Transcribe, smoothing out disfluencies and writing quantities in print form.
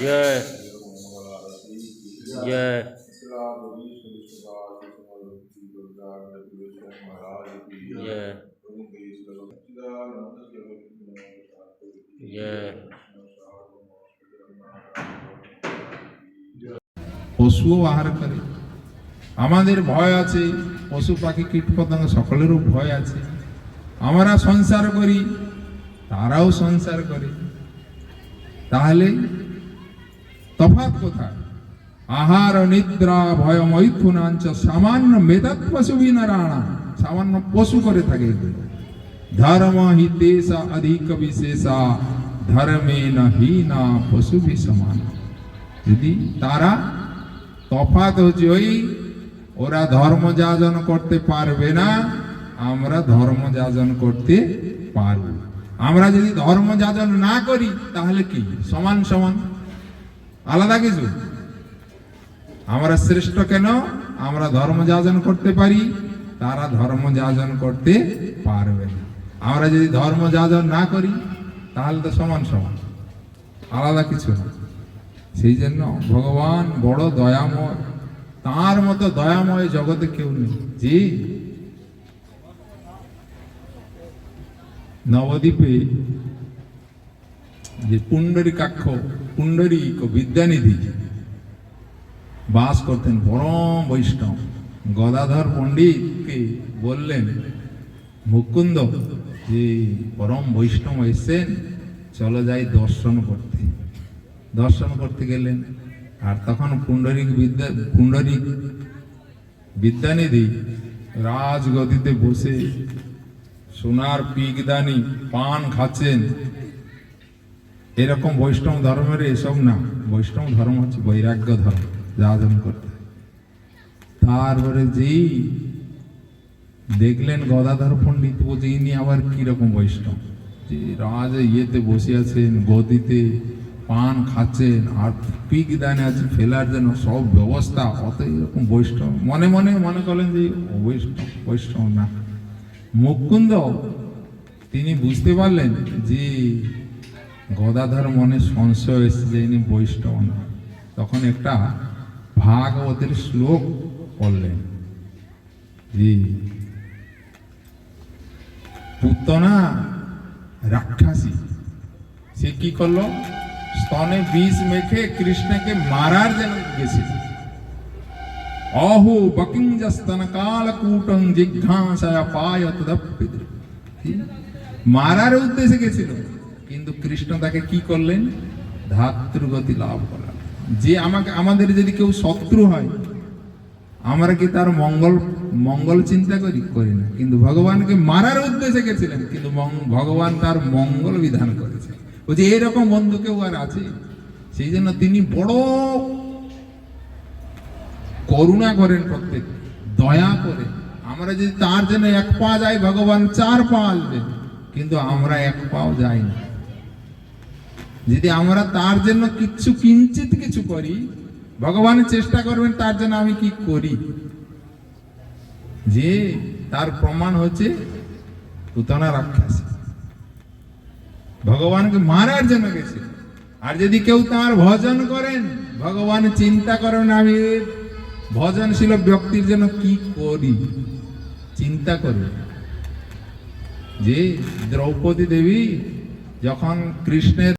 जय जय পশুও আহার করে। আমাদের ভয় আছে, পশু পাখি কীটপতঙ্গ সকলেরও ভয় আছে। আমরা সংসার করি, তারাও সংসার করে, তাহলে তফাৎ কোথায়? আহার নিদ্রা ভয় মৈথুনাঞ্চ সামান্য মেধাত পশু বিনারাণা, সামান্য পশু করে থাকে এগুলো। ধর্ম হি তেষা অধিক বিশেষা ধর্মে হীনা পশু ভি সমান। যদি তারা তফাৎ হচ্ছে ওই, ওরা ধর্ম যাজন করতে পারবে না, আমরা ধর্ম যাজন করতে পারব। আমরা যদি ধর্ম যাজন না করি তাহলে কি সমান সমান, আলাদা কিছু? আমরা শ্রেষ্ঠ কেন? আমরা ধর্ম যাজন করতে পারি, তারা ধর্ম যাজন করতে পারবে না। আমরা যদি ধর্ম যাজন না করি তাহলে তো সমান সমান, আলাদা কিছু না। সেই জন্য ভগবান বড় দয়াময়, তার মতো দয়াময় জগতে কেউ নেই। যে নবদ্বীপে যে পুণ্ডরীকাক্ষ পুণ্ডরীক বিদ্যানিধি বাস করতেন, পরম বৈষ্ণব। গদাধর পণ্ডিতকে বললেন, মুকুন্দ যে পরম বৈষ্ণব এসেছেন, চলো যাই দর্শন করতে। দর্শন করতে গেলেন, আর তখন পুণ্ডরীক বিদ্যানিধি রাজগদিতে বসে সোনার পিগদানি পান খাচ্ছেন। এরকম বৈষ্ণব ধর্মের এসব না। বৈষ্ণব ধর্ম হচ্ছে বৈরাগ্য ধর্ম, যাজন করতে। তারপরে যেই দেখলেন গদাধর পণ্ডিত, বলছে ইনি আবার কিরকম বৈষ্ণব, যে রাজ ইয়েতে বসে আছেন, গদিতে পান খাচ্ছেন, আর পিগদানে আছে ফেলার জন্য সব ব্যবস্থা, অত এরকম বৈষ্ণব। মনে মনে মনে করলেন যে বৈষ্ণব না। মুকুন্দ তিনি বুঝতে পারলেন যে গদাধর মনে সংশয় এসেছে যে ইনি বৈষ্ণব না। তখন একটা ভাগবতের শ্লোক পড়লেন, যে পুতনা রাক্ষসী সে কি করলো, স্তনে বিষ মেখে কৃষ্ণকে মারার জন্য গেছিল। অহো বকিঞ্জস্তন কালকূটং জিঘ্নাসায় পায়ত দপ্পিত, মারার উদ্দেশ্যে গেছিল, কিন্তু কৃষ্ণ তাকে কি করলেন, ধাতৃগতি লাভ করালেন। যে আমাদের যদি কেউ শত্রু হয়, আমরা কি তার মঙ্গল চিন্তা করি না, কিন্তু ভগবানকে মারার উদ্দেশ্যে গেছিলেন, কিন্তু ভগবান তার মঙ্গল বিধান করেছে। বলছে এরকম বন্ধু কেউ আর আছে? সেই জন্য তিনি বড় করুণা করেন, প্রত্যেক দয়া করে। আমরা যদি তার জন্য এক পা যাই, ভগবান 4 পা আসবে, কিন্তু আমরা এক পাও যাই না। যদি আমরা তার জন্য কিঞ্চিত কিছু করি, ভগবান চেষ্টা করবেন তার জন্য আমি কি করি, যে তার প্রমাণ হচ্ছে পুতনা রাক্ষস ভগবানকে মারার জন্য গেছে। আর যদি কেউ তার ভজন করেন, ভগবান চিন্তা করেন আমি ভজনশীল ব্যক্তির জন্য কি করি, চিন্তা করবে। যে দ্রৌপদী দেবী যখন কৃষ্ণের